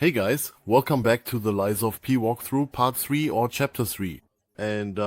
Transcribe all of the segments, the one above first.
Hey guys, welcome back to the Lies of P walkthrough part 3 or chapter 3. And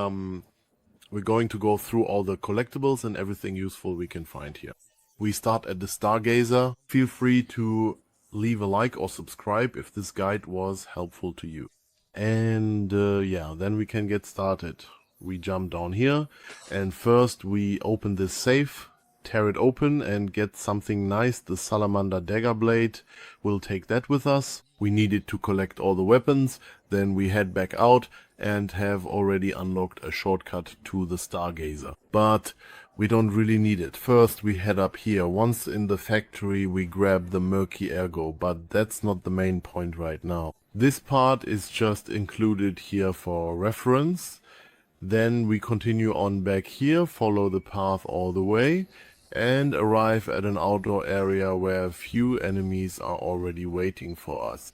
we're going to go through all the collectibles and everything useful we can find here. We start at the Stargazer. Feel free to leave a like or subscribe if this guide was helpful to you. And yeah, then we can get started. We jump down here and first we open this safe. Tear it open and get something nice. The Salamander Dagger blade. We'll take that with us. We need it to collect all the weapons. Then we head back out and have already unlocked a shortcut to the Stargazer. But we don't really need it. First we head up here. Once in the factory we grab the Murky Ergo, but that's not the main point right now. This part is just included here for reference. Then we continue on back here, follow the path all the way, and arrive at an outdoor area where a few enemies are already waiting for us.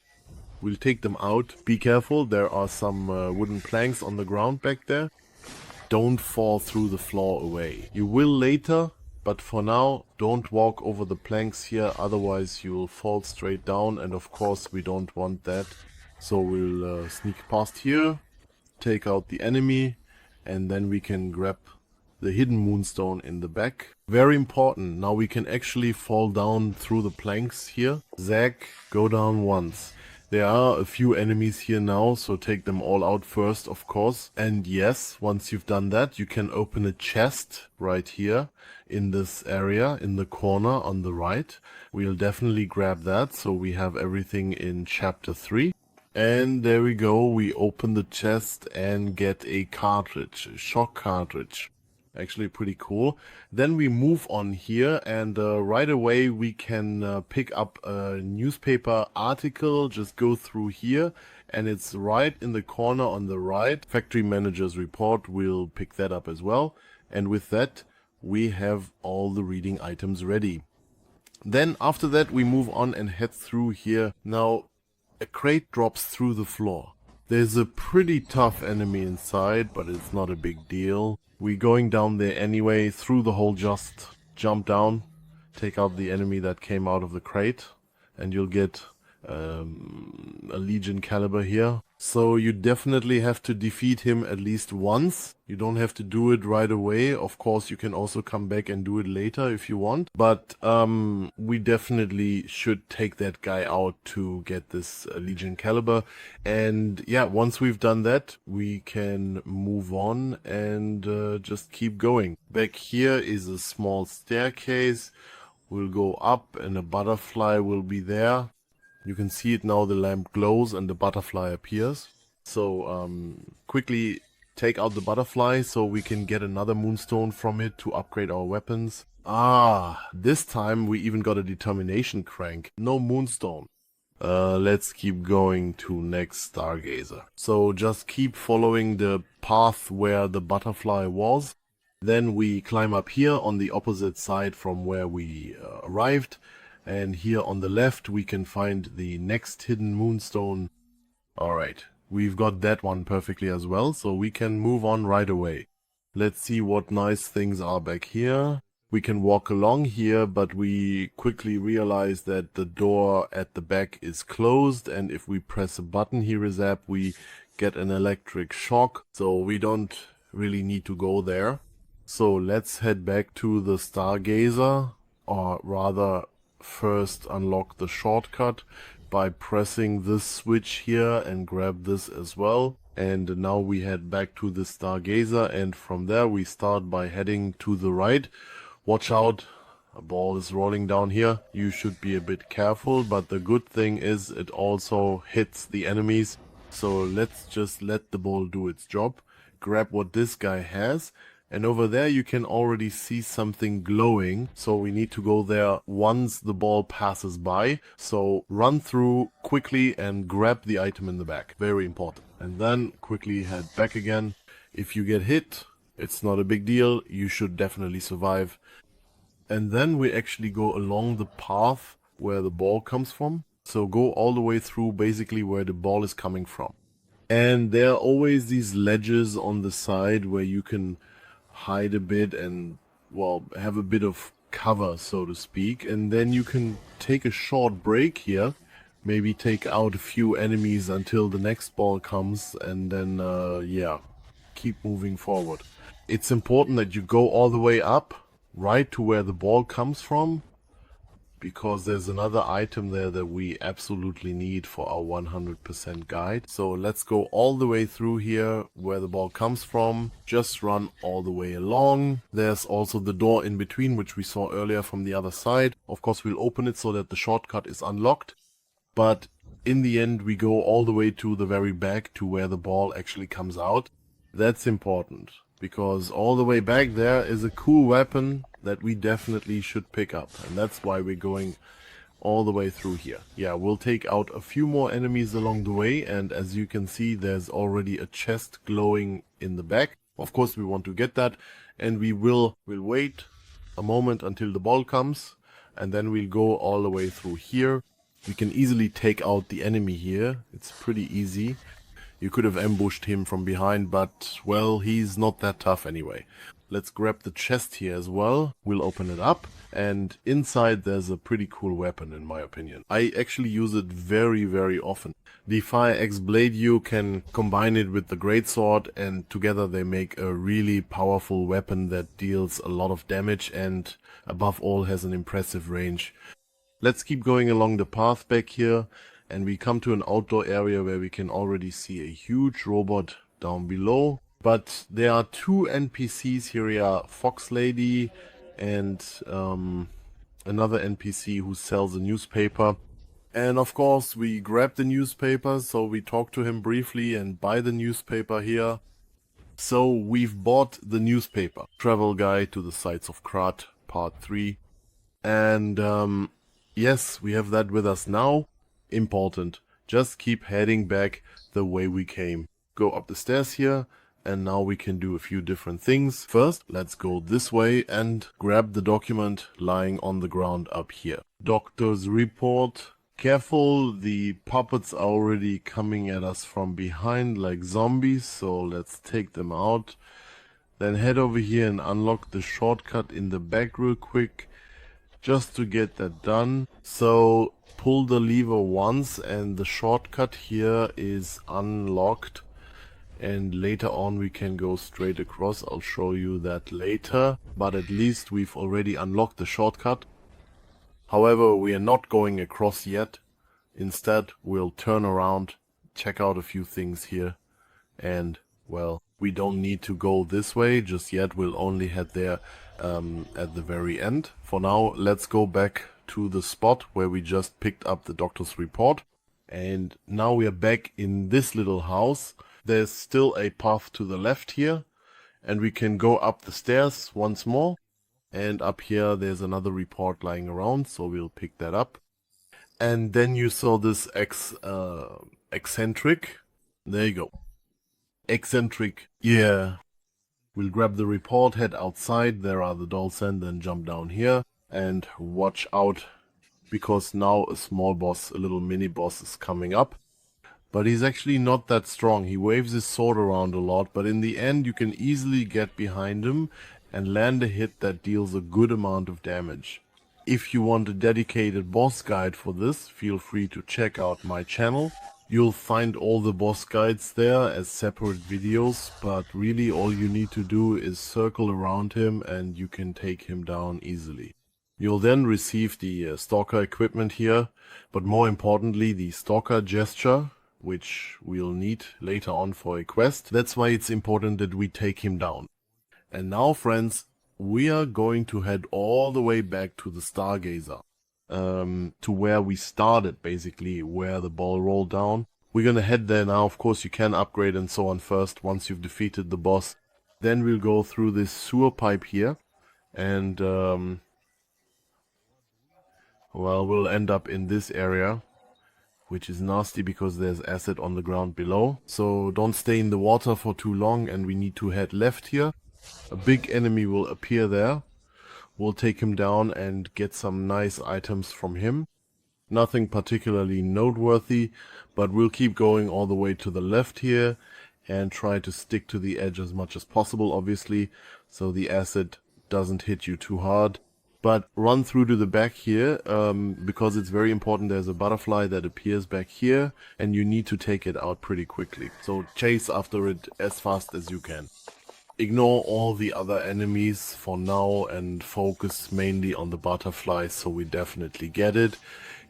We'll take them out. Be careful, there are some wooden planks on the ground back there. Don't fall through the floor away. You will later, but for now don't walk over the planks here, otherwise you will fall straight down, and of course we don't want that. So we'll sneak past here, take out the enemy, and then we can grab the hidden Moonstone in the back. Very important, now we can actually fall down through the planks here. Zag, go down once. There are a few enemies here now, so take them all out first, of course. And yes, once you've done that, you can open a chest right here in this area, in the corner on the right. We'll definitely grab that, so we have everything in chapter 3. And there we go, we open the chest and get a cartridge, a shock cartridge. Actually pretty cool. Then we move on here and right away we can pick up a newspaper article. Just go through here and it's right in the corner on the right. Factory manager's report, we'll pick that up as well. And with that we have all the reading items ready. Then after that we move on and head through here. Now a crate drops through the floor. There's a pretty tough enemy inside, but it's not a big deal. We're going down there anyway. Through the hole, just jump down, take out the enemy that came out of the crate, and you'll get a Legion caliber here. So you definitely have to defeat him at least once. You don't have to do it right away. Of course, you can also come back and do it later if you want. But we definitely should take that guy out to get this Legion caliber. And yeah, once we've done that, we can move on and just keep going. Back here is a small staircase. We'll go up and a butterfly will be there. You can see it now, the lamp glows and the butterfly appears. So quickly take out the butterfly so we can get another Moonstone from it to upgrade our weapons. Ah, this time we even got a determination crank. No Moonstone. Let's keep going to next Stargazer. So just keep following the path where the butterfly was. Then we climb up here on the opposite side from where we arrived. And here on the left we can find the next hidden Moonstone. Alright, we've got that one perfectly as well, so we can move on right away. Let's see what nice things are back here. We can walk along here, but we quickly realize that the door at the back is closed, and if we press a button here, Zap, we get an electric shock, so we don't really need to go there. So let's head back to the Stargazer, or rather first unlock the shortcut by pressing this switch here and grab this as well. And now we head back to the Stargazer, and from there we start by heading to the right. Watch out, a ball is rolling down here. You should be a bit careful, but the good thing is it also hits the enemies. So let's just let the ball do its job. Grab what this guy has. And over there you can already see something glowing, so we need to go there once the ball passes by. So run through quickly and grab the item in the back, very important. And then quickly head back again. If you get hit, it's not a big deal, you should definitely survive. And then we actually go along the path where the ball comes from. So go all the way through basically where the ball is coming from. And there are always these ledges on the side where you can hide a bit and, well, have a bit of cover, so to speak. And then you can take a short break here maybe take out a few enemies until the next ball comes, and then, yeah, keep moving forward. It's important that you go all the way up, right to where the ball comes from, because there's another item there that we absolutely need for our 100% guide. So let's go all the way through here where the ball comes from. Just run all the way along. There's also the door in between, which we saw earlier from the other side. Of course, we'll open it so that the shortcut is unlocked. But in the end, we go all the way to the very back to where the ball actually comes out. That's important, because all the way back there is a cool weapon that we definitely should pick up, and that's why we're going all the way through here. Yeah, we'll take out a few more enemies along the way, and as you can see, there's already a chest glowing in the back. Of course, we want to get that, and we'll wait a moment until the ball comes, and then we'll go all the way through here. We can easily take out the enemy here. It's pretty easy. You could have ambushed him from behind, but, well, he's not that tough anyway. Let's grab the chest here as well. We'll open it up, and inside there's a pretty cool weapon in my opinion. I actually use it very, very often. The Fire Axe Blade, you can combine it with the Greatsword, and together they make a really powerful weapon that deals a lot of damage and above all has an impressive range. Let's keep going along the path back here, and we come to an outdoor area where we can already see a huge robot down below. But there are two NPCs here, Fox Lady and another NPC who sells a newspaper. And of course we grab the newspaper, so we talk to him briefly and buy the newspaper here. So we've bought the newspaper, Travel Guide to the Sights of Krat, Part 3. And yes, we have that with us now. Important, just keep heading back the way we came. Go up the stairs here, and now we can do a few different things. First, let's go this way and grab the document lying on the ground up here. Doctor's report. Careful, the puppets are already coming at us from behind like zombies, so let's take them out. Then head over here and unlock the shortcut in the back real quick, just to get that done. So pull the lever once and the shortcut here is unlocked, and later on we can go straight across. I'll show you that later, but at least we've already unlocked the shortcut. However, we are not going across yet. Instead, we'll turn around, check out a few things here, and, well, we don't need to go this way just yet. We'll only head there at the very end. For now, let's go back to the spot where we just picked up the doctor's report. And now we are back in this little house. There's still a path to the left here, and we can go up the stairs once more. And up here there's another report lying around, so we'll pick that up. And then you saw this eccentric. There you go. Eccentric. Yeah. We'll grab the report, head outside. There are the dolls, and then jump down here. And watch out, because now a small boss, a little mini boss is coming up. But he's actually not that strong. He waves his sword around a lot, but in the end you can easily get behind him and land a hit that deals a good amount of damage. If you want a dedicated boss guide for this, feel free to check out my channel. You'll find all the boss guides there as separate videos, but really all you need to do is circle around him and you can take him down easily. You'll then receive the Stalker equipment here, but more importantly the Stalker gesture, which we'll need later on for a quest. That's why it's important that we take him down. And now, friends, we are going to head all the way back to the Stargazer. To where we started, basically, where the ball rolled down. We're gonna head there now. Of course, you can upgrade and so on first, once you've defeated the boss. Then we'll go through this sewer pipe here, and, well, we'll end up in this area, which is nasty because there's acid on the ground below. So don't stay in the water for too long, and we need to head left here. A big enemy will appear there. We'll take him down and get some nice items from him. Nothing particularly noteworthy, but we'll keep going all the way to the left here and try to stick to the edge as much as possible, obviously, so the acid doesn't hit you too hard. But run through to the back here, because it's very important. There's a butterfly that appears back here, and you need to take it out pretty quickly. So chase after it as fast as you can. Ignore all the other enemies for now and focus mainly on the butterfly, so we definitely get it.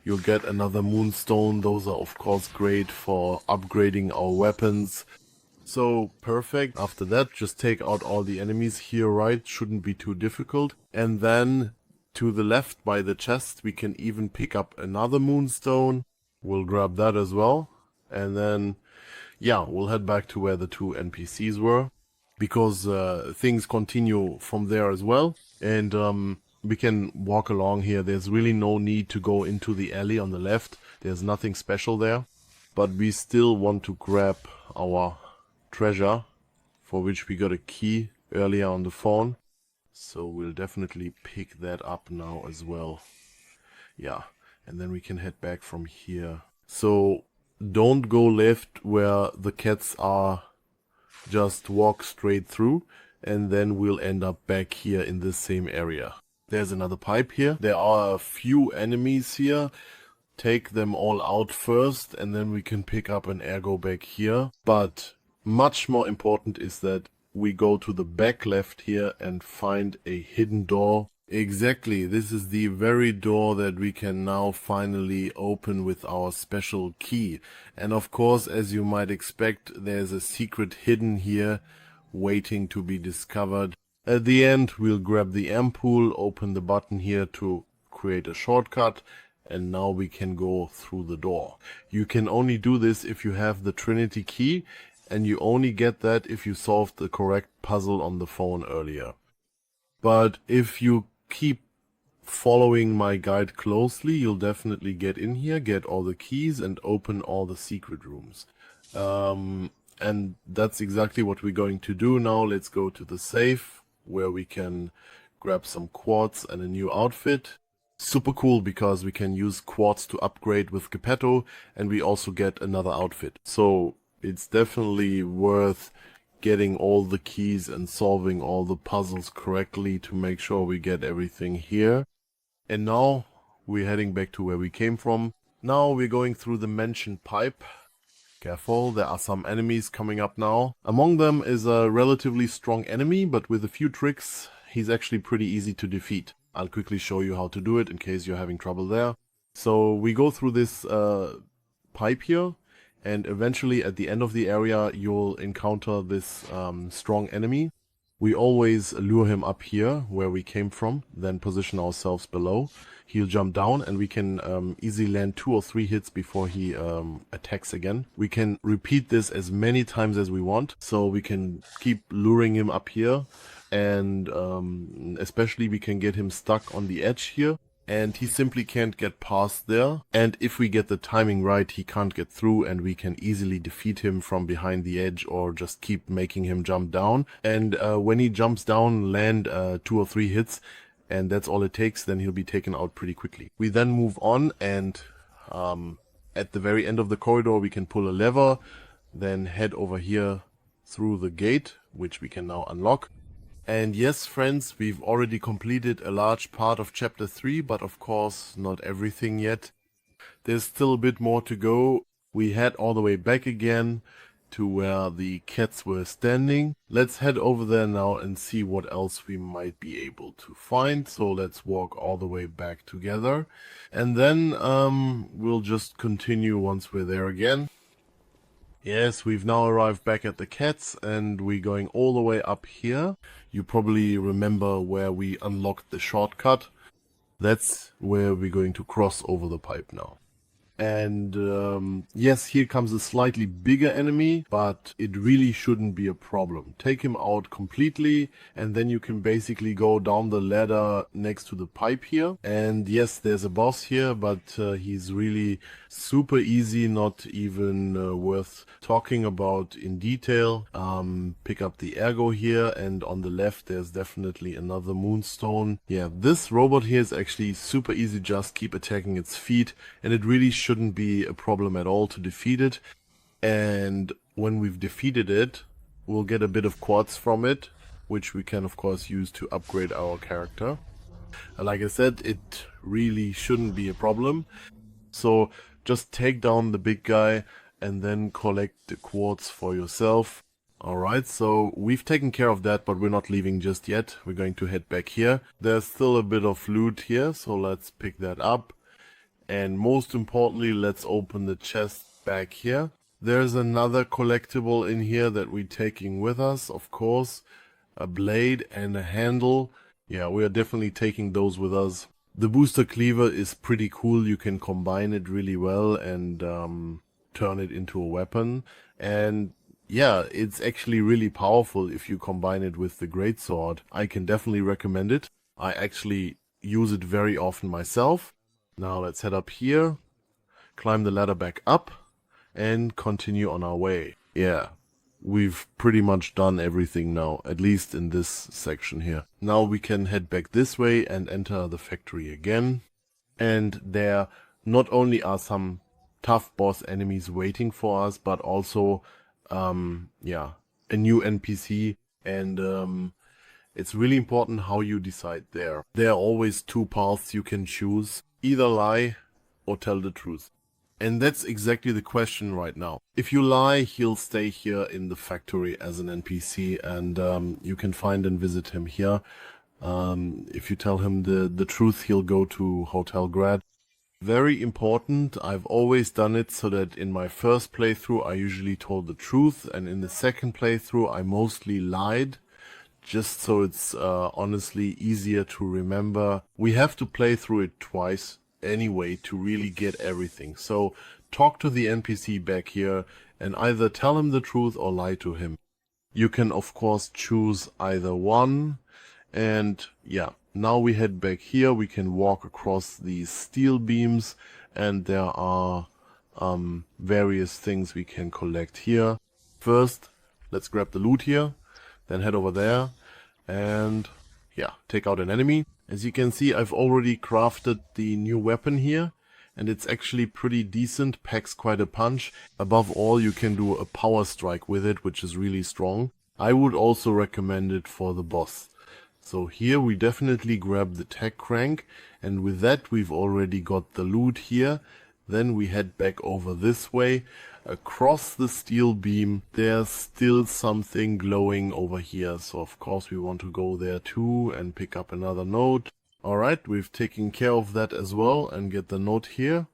You'll get another Moonstone. Those are of course great for upgrading our weapons. So perfect. After that, just take out all the enemies here, right? Shouldn't be too difficult. And then to the left by the chest, we can even pick up another Moonstone. We'll grab that as well. And then, yeah, we'll head back to where the two NPCs were. Because things continue from there as well. And we can walk along here. There's really no need to go into the alley on the left. There's nothing special there. But we still want to grab our treasure, for which we got a key earlier on the phone. So we'll definitely pick that up now as well. Yeah, and then we can head back from here. So don't go left where the cats are. Just walk straight through, and then we'll end up back here in this same area. There's another pipe here. There are a few enemies here. Take them all out first, and then we can pick up an ergo back here. But much more important is that we go to the back left here and find a hidden door. Exactly, this is the very door that we can now finally open with our special key. And of course, as you might expect, there's a secret hidden here waiting to be discovered. At the end, we'll grab the ampoule, open the button here to create a shortcut, and now we can go through the door. You can only do this if you have the Trinity key, and you only get that if you solved the correct puzzle on the phone earlier. But if you keep following my guide closely, you'll definitely get in here, get all the keys, and open all the secret rooms. And that's exactly what we're going to do now. Let's go to the safe, where we can grab some quartz and a new outfit. Super cool, because we can use quartz to upgrade with Geppetto, and we also get another outfit. So it's definitely worth getting all the keys and solving all the puzzles correctly to make sure we get everything here. And now we're heading back to where we came from. Now we're going through the mentioned pipe. Careful, there are some enemies coming up now. Among them is a relatively strong enemy, but with a few tricks, he's actually pretty easy to defeat. I'll quickly show you how to do it in case you're having trouble there. So we go through this pipe here. And eventually at the end of the area, you'll encounter this strong enemy. We always lure him up here where we came from, then position ourselves below. He'll jump down and we can easily land 2 or 3 hits before he attacks again. We can repeat this as many times as we want, so we can keep luring him up here. And especially we can get him stuck on the edge here. And he simply can't get past there. And if we get the timing right, he can't get through, and we can easily defeat him from behind the edge or just keep making him jump down. And when he jumps down, land 2 or 3 hits, and that's all it takes, then he'll be taken out pretty quickly. We then move on, and at the very end of the corridor, we can pull a lever, then head over here through the gate, which we can now unlock. And yes, friends, we've already completed a large part of Chapter 3, but of course not everything yet. There's still a bit more to go. We head all the way back again to where the cats were standing. Let's head over there now and see what else we might be able to find. So let's walk all the way back together. And then we'll just continue once we're there again. Yes, we've now arrived back at the cats, and we're going all the way up here. You probably remember where we unlocked the shortcut. That's where we're going to cross over the pipe now. And yes, here comes a slightly bigger enemy, but it really shouldn't be a problem. Take him out completely, and then you can basically go down the ladder next to the pipe here. And yes, there's a boss here, but he's really super easy, not even worth talking about in detail. Pick up the ergo here, and on the left there's definitely another Moonstone. Yeah, this robot here is actually super easy, just keep attacking its feet, and it really shouldn't be a problem at all to defeat it. And when we've defeated it, we'll get a bit of quartz from it, which we can of course use to upgrade our character. Like I said, it really shouldn't be a problem. So just take down the big guy and then collect the quartz for yourself. Alright, so we've taken care of that, but we're not leaving just yet. We're going to head back here. There's still a bit of loot here, so let's pick that up. And most importantly, let's open the chest back here. There's another collectible in here that we're taking with us, of course. A blade and a handle. Yeah, we are definitely taking those with us. The booster cleaver is pretty cool. You can combine it really well and turn it into a weapon. And yeah, it's actually really powerful if you combine it with the greatsword. I can definitely recommend it. I actually use it very often myself. Now let's head up here, climb the ladder back up, and continue on our way. Yeah, we've pretty much done everything now, at least in this section here. Now we can head back this way and enter the factory again. And there not only are some tough boss enemies waiting for us, but also yeah, a new NPC, and it's really important how you decide there. There are always two paths you can choose, either lie or tell the truth. And that's exactly the question right now. If you lie, he'll stay here in the factory as an NPC, and you can find and visit him here. If you tell him the truth, he'll go to Hotel Grad. Very important, I've always done it so that in my first playthrough I usually told the truth, and in the second playthrough I mostly lied, just so it's honestly easier to remember. We have to play through it twice anyway to really get everything. So talk to the NPC back here and either tell him the truth or lie to him. You can of course choose either one, and yeah. Now we head back here. We can walk across these steel beams, and there are various things we can collect here. First, let's grab the loot here, then head over there, and yeah, take out an enemy. As you can see, I've already crafted the new weapon here, and it's actually pretty decent, packs quite a punch. Above all, you can do a power strike with it, which is really strong. I would also recommend it for the boss. So here we definitely grab the tech crank, and with that we've already got the loot here. Then we head back over this way, across the steel beam. There's still something glowing over here, so of course we want to go there too and pick up another note. Alright, we've taken care of that as well and get the note here.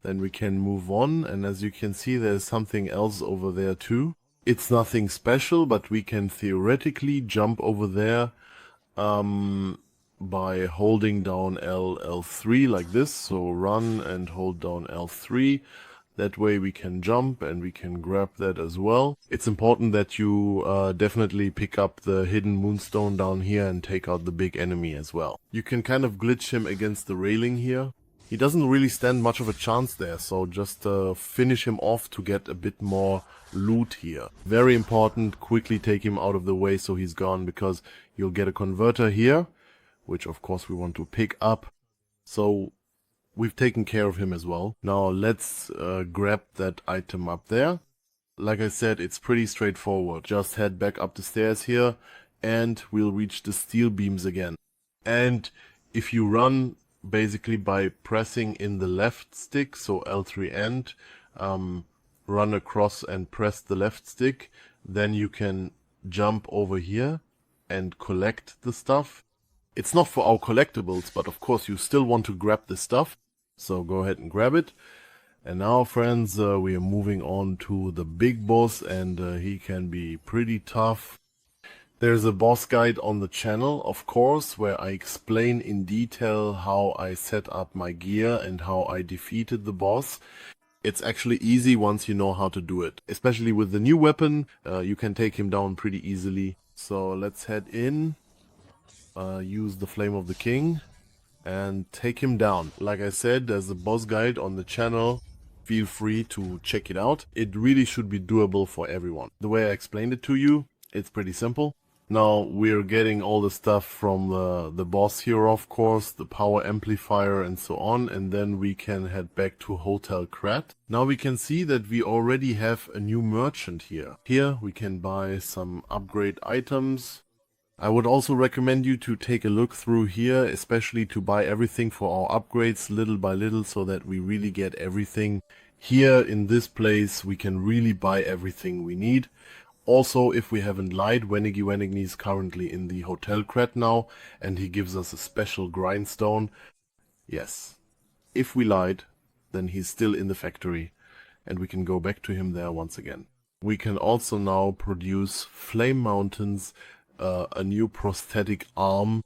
Then we can move on, and as you can see there's something else over there too. It's nothing special, but we can theoretically jump over there by holding down L3 like this. So run and hold down L3. That way we can jump and we can grab that as well. It's important that you definitely pick up the hidden Moonstone down here and take out the big enemy as well. You can kind of glitch him against the railing here. He doesn't really stand much of a chance there, so just finish him off to get a bit more loot here. Very important, quickly take him out of the way so he's gone, because you'll get a converter here, which of course we want to pick up. So we've taken care of him as well. Now let's grab that item up there. Like I said, it's pretty straightforward. Just head back up the stairs here and we'll reach the steel beams again. And if you run basically by pressing in the left stick, so L3 end, run across and press the left stick, then you can jump over here and collect the stuff. It's not for our collectibles, but of course you still want to grab the stuff, so go ahead and grab it. And now friends, we are moving on to the big boss, and he can be pretty tough. There's a boss guide on the channel, of course, where I explain in detail how I set up my gear and how I defeated the boss. It's actually easy once you know how to do it. Especially with the new weapon, you can take him down pretty easily. So let's head in, use the Flame of the King, and take him down. Like I said, there's a boss guide on the channel. Feel free to check it out. It really should be doable for everyone. The way I explained it to you, it's pretty simple. Now we're getting all the stuff from the boss here, of course, the power amplifier and so on, and then we can head back to Hotel Krat. Now we can see that we already have a new merchant here. Here we can buy some upgrade items. I would also recommend you to take a look through here, especially to buy everything for our upgrades little by little so that we really get everything. Here in this place we can really buy everything we need. Also, if we haven't lied, Venigni is currently in the hotel crat now, and he gives us a special grindstone. Yes, if we lied, then he's still in the factory, and we can go back to him there once again. We can also now produce Flame Mountains, a new prosthetic arm.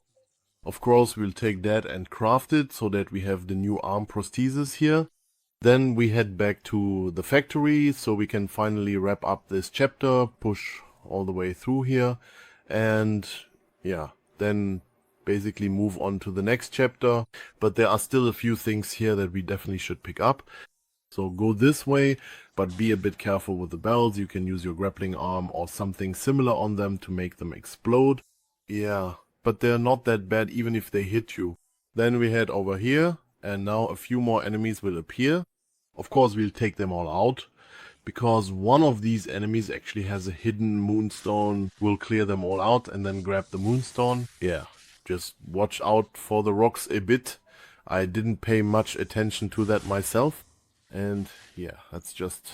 Of course, we'll take that and craft it so that we have the new arm prosthesis here. Then we head back to the factory so we can finally wrap up this chapter, push all the way through here, and yeah, then basically move on to the next chapter. But there are still a few things here that we definitely should pick up. So go this way, but be a bit careful with the bells. You can use your grappling arm or something similar on them to make them explode. Yeah, but they're not that bad even if they hit you. Then we head over here, and now a few more enemies will appear. Of course we'll take them all out, because one of these enemies actually has a hidden Moonstone. We'll clear them all out and then grab the Moonstone. Yeah, just watch out for the rocks a bit. I didn't pay much attention to that myself. And yeah, let's just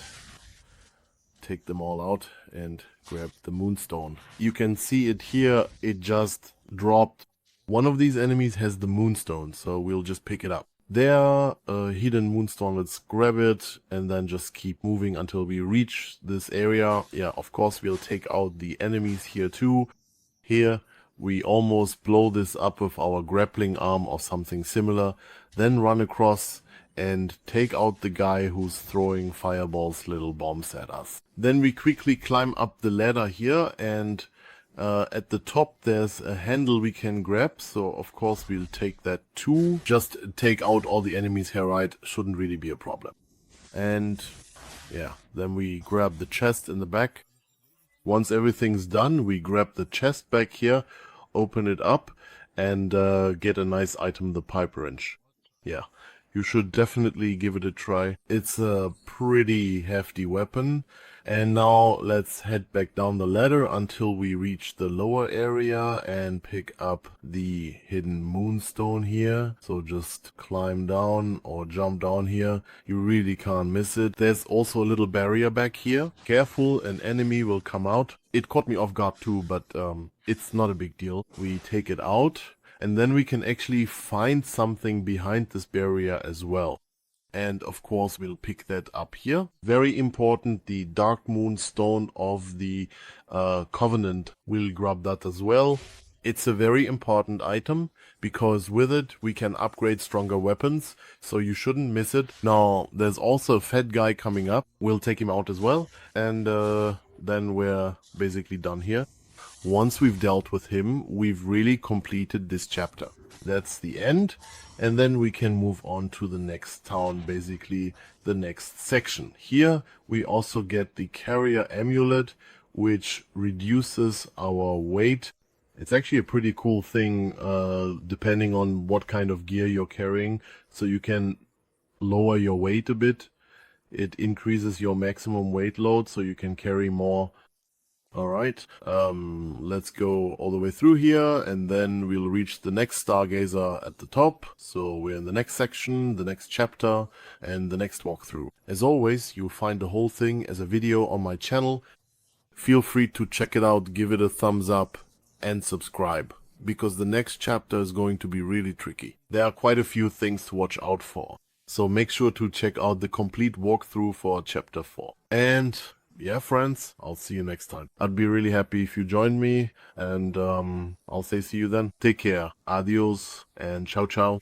take them all out and grab the Moonstone. You can see it here, it just dropped. One of these enemies has the Moonstone, so we'll just pick it up. There, a hidden Moonstone, let's grab it and then just keep moving until we reach this area. Yeah, of course we'll take out the enemies here too. Here we almost blow this up with our grappling arm or something similar, then run across and take out the guy who's throwing fireballs, little bombs at us. Then we quickly climb up the ladder here, and at the top there's a handle we can grab, so of course we'll take that too. Just take out all the enemies here, right? Shouldn't really be a problem. And yeah, then we grab the chest in the back. Once everything's done, we grab the chest back here, open it up, and get a nice item, the pipe wrench. Yeah, you should definitely give it a try. It's a pretty hefty weapon. And now let's head back down the ladder until we reach the lower area and pick up the hidden Moonstone here. So just climb down or jump down here. You really can't miss it. There's also a little barrier back here. Careful, an enemy will come out. It caught me off guard too, but it's not a big deal. We take it out, and then we can actually find something behind this barrier as well. And of course we'll pick that up here. Very important, the Dark Moonstone of the Covenant. We'll grab that as well. It's a very important item, because with it we can upgrade stronger weapons, so you shouldn't miss it. Now there's also a fat guy coming up. We'll take him out as well, and then we're basically done here. Once we've dealt with him, we've really completed this chapter. That's the end, and then we can move on to the next town, basically the next section. Here we also get the Carrier Amulet, which reduces our weight. It's actually a pretty cool thing, depending on what kind of gear you're carrying, so you can lower your weight a bit. It increases your maximum weight load, so you can carry more. Alright, let's go all the way through here, and then we'll reach the next Stargazer at the top. So we're in the next section, the next chapter, and the next walkthrough. As always, you'll find the whole thing as a video on my channel. Feel free to check it out, give it a thumbs up, and subscribe, because the next chapter is going to be really tricky. There are quite a few things to watch out for, so make sure to check out the complete walkthrough for chapter 4. And yeah, friends, I'll see you next time. I'd be really happy if you joined me, and I'll say see you then. Take care, adios, and ciao ciao.